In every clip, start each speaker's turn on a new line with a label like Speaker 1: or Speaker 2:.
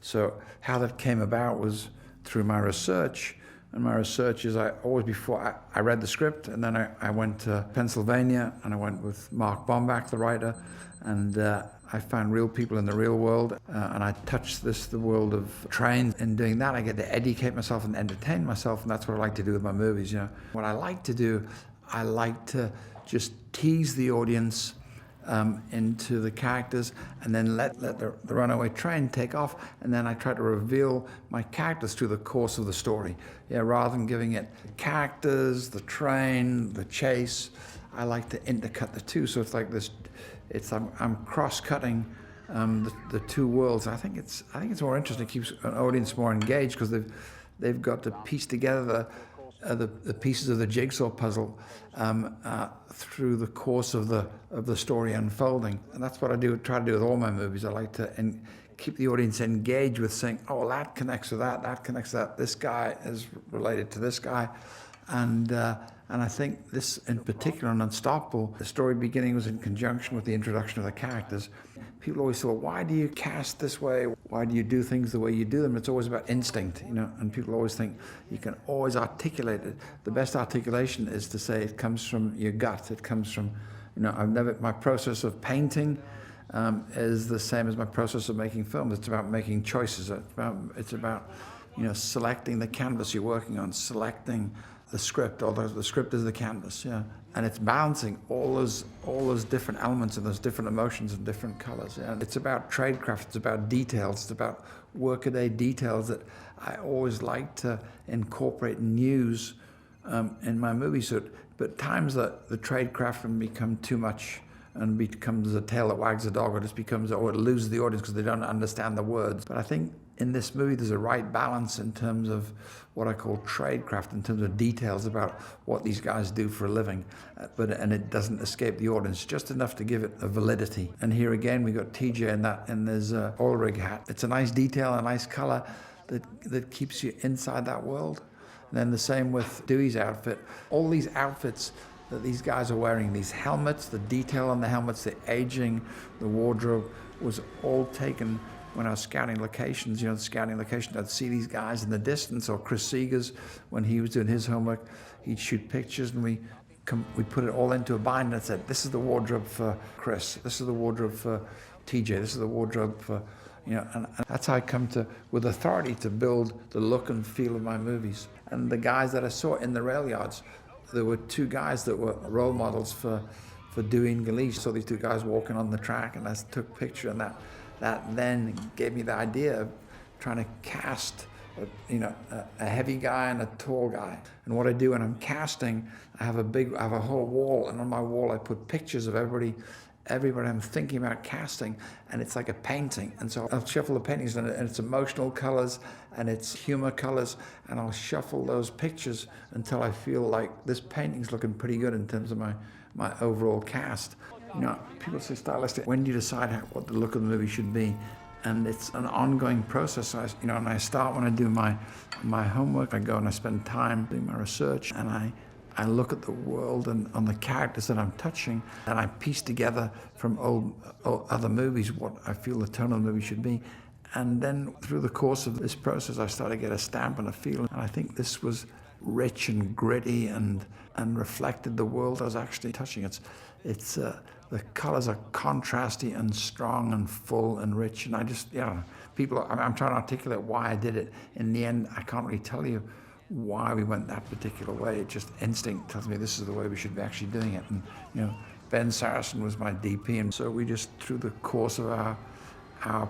Speaker 1: So how that came about was through my research. And my research is before I read the script, and then I went to Pennsylvania, and I went with Mark Bombach, the writer, and I found real people in the real world, and I touched the world of trains. In doing that, I get to educate myself and entertain myself, and that's what I like to do with my movies. What I like to do, I like to just tease the audience into the characters, and then let the runaway train take off, and then I try to reveal my characters through the course of the story. Rather than giving it characters, the train, the chase, I like to intercut the two. So it's like this. I'm cross-cutting the two worlds. I think it's more interesting. It keeps an audience more engaged because they've got to piece together the pieces of the jigsaw puzzle through the course of the story unfolding. And that's what I try to do with all my movies. I like to keep the audience engaged with saying, oh, that connects with that connects to that, this guy is related to this guy. And I think this in particular, in Unstoppable, the story beginning was in conjunction with the introduction of the characters. People always say, well, why do you cast this way? Why do you do things the way you do them? It's always about instinct, and people always think you can always articulate it. The best articulation is to say it comes from your gut. It comes from, my process of painting is the same as my process of making films. It's about making choices. It's about selecting the canvas you're working on, selecting the script, although the script is the canvas, and it's balancing all those different elements and those different emotions and different colors. It's about tradecraft, it's about details, it's about workaday details that I always like to incorporate and use in my movies. But at times the tradecraft can become too much and becomes a tail that wags the dog, or it loses the audience because they don't understand the words. But I think in this movie there's a right balance in terms of what I call tradecraft, in terms of details about what these guys do for a living, and it doesn't escape the audience, just enough to give it a validity. And here again we got TJ in his oil rig hat. It's a nice detail, a nice color that keeps you inside that world. And then the same with Dewey's outfit. All these outfits that these guys are wearing, these helmets, the detail on the helmets, the aging, the wardrobe, was all taken when I was scouting locations. I'd see these guys in the distance, or Chris Seegers, when he was doing his homework, he'd shoot pictures, and we put it all into a binder and said, this is the wardrobe for Chris, this is the wardrobe for TJ, this is the wardrobe for, and that's how I come with authority to build the look and feel of my movies. And the guys that I saw in the rail yards, there were two guys that were role models for Dewey and Galeesh. So these two guys walking on the track, and I took a picture, and that then gave me the idea of trying to cast a heavy guy and a tall guy. And what I do when I'm casting, I have a whole wall, and on my wall I put pictures of everybody I'm thinking about casting, and it's like a painting. And so I'll shuffle the paintings, and it's emotional colors and it's humor colors, and I'll shuffle those pictures until I feel like this painting's looking pretty good in terms of my overall cast. People say stylistic, when do you decide what the look of the movie should be? And it's an ongoing process. And I start when I do my homework. I go and I spend time doing my research, and I look at the world and on the characters that I'm touching, and I piece together from other movies what I feel the tone of the movie should be. And then through the course of this process, I started to get a stamp and a feel. And I think this was rich and gritty and reflected the world I was actually touching. It's the colors are contrasty and strong and full and rich. And I'm trying to articulate why I did it. In the end, I can't really tell you why we went that particular way. It just instinct tells me this is the way we should be actually doing it. And Ben Saracen was my DP, and so we just, through the course of our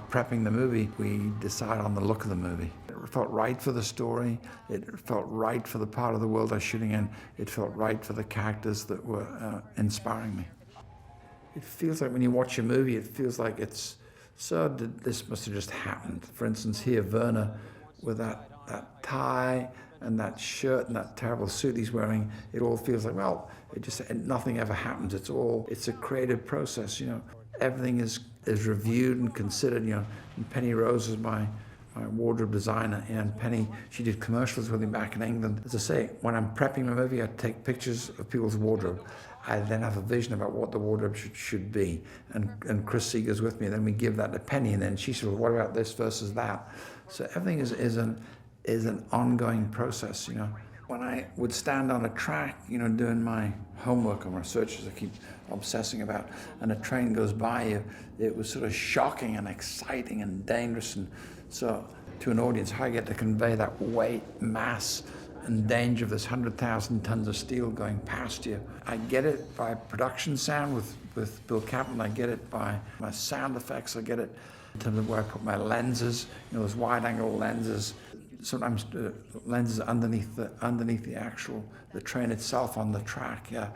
Speaker 1: prepping the movie, we decided on the look of the movie. It felt right for the story. It felt right for the part of the world I was shooting in. It felt right for the characters that were inspiring me. It feels like when you watch a movie, it feels like this must have just happened. For instance, here, Werner, with that tie and that shirt and that terrible suit he's wearing, it all feels like, well, nothing ever happens. It's a creative process, Everything is reviewed and considered, And Penny Rose is my my wardrobe designer, and Penny, she did commercials with me back in England. As I say, when I'm prepping my movie, I take pictures of people's wardrobe. I then have a vision about what the wardrobe should be. And Chris Seeger's with me, and then we give that to Penny, and then she said, well, what about this versus that? So everything is an ongoing process, you know. When I would stand on a track, you know, doing my homework and researches I keep obsessing about, and a train goes by you, it was sort of shocking and exciting and dangerous. And so to an audience, how I get to convey that weight, mass, and danger of this 100,000 tons of steel going past you. I get it by production sound with Bill Kaplan. I get it by my sound effects. I get it in terms of where I put my lenses, you know, those wide-angle lenses. Sometimes lenses underneath the train itself on the track, yeah.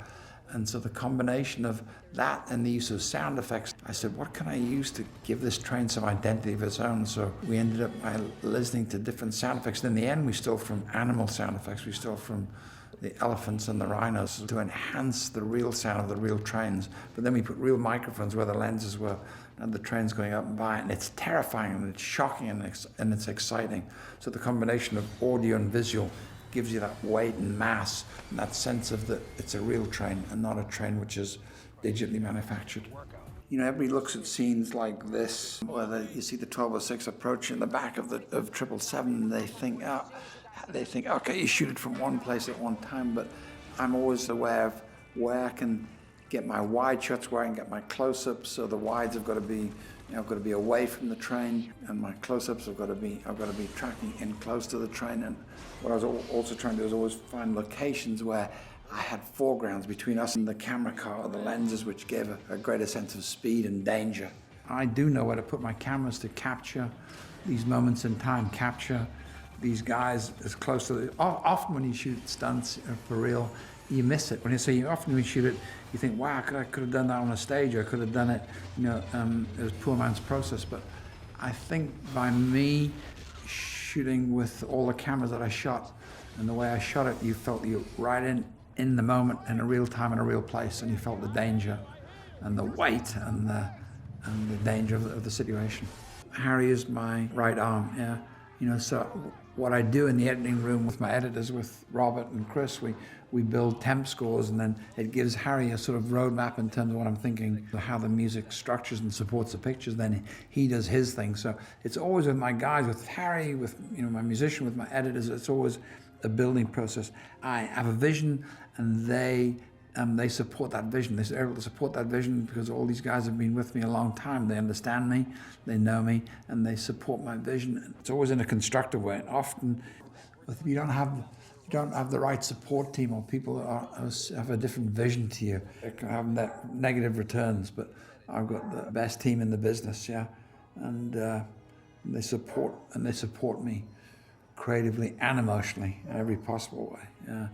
Speaker 1: And so the combination of that and the use of sound effects, I said, what can I use to give this train some identity of its own? So we ended up by listening to different sound effects. And in the end, we stole from animal sound effects. We stole from the elephants and the rhinos to enhance the real sound of the real trains. But then we put real microphones where the lenses were, and the train's going up and by, and it's terrifying and it's shocking and it's exciting. So the combination of audio and visual gives you that weight and mass and that sense of that it's a real train and not a train which is digitally manufactured. You know, everybody looks at scenes like this, where you see the 1206 approach in the back of 777, and they think, okay, you shoot it from one place at one time, but I'm always aware of where I can get my wide shots, where I can get my close-ups. So the wides have got to be, you know, got to be away from the train, and my close-ups have got to be, I've got to be tracking in close to the train. And what I was also trying to do is always find locations where I had foregrounds between us and the camera car or the lenses, which gave a greater sense of speed and danger. I do know where to put my cameras to capture these moments in time, capture these guys as close to the, often when you shoot stunts for real, you miss it. When you shoot it, you think, wow, I could have done that on a stage, or I could have done it, you know, it was poor man's process. But I think by me shooting with all the cameras that I shot and the way I shot it, you felt you right in the moment, in a real time, in a real place, and you felt the danger and the weight and the danger of the situation. Harry is my right arm, yeah. You know, so what I do in the editing room with my editors, with Robert and Chris, we build temp scores, and then it gives Harry a sort of roadmap in terms of what I'm thinking, how the music structures and supports the pictures. Then he does his thing. So it's always with my guys, with Harry, with, you know, my musician, with my editors. It's always a building process. I have a vision, and they support that vision. They're able to support that vision because all these guys have been with me a long time. They understand me, they know me, and they support my vision. It's always in a constructive way. And often, if you don't have the right support team, or people have a different vision to you, it can have negative returns. But I've got the best team in the business, yeah, and they support me creatively and emotionally in every possible way, yeah.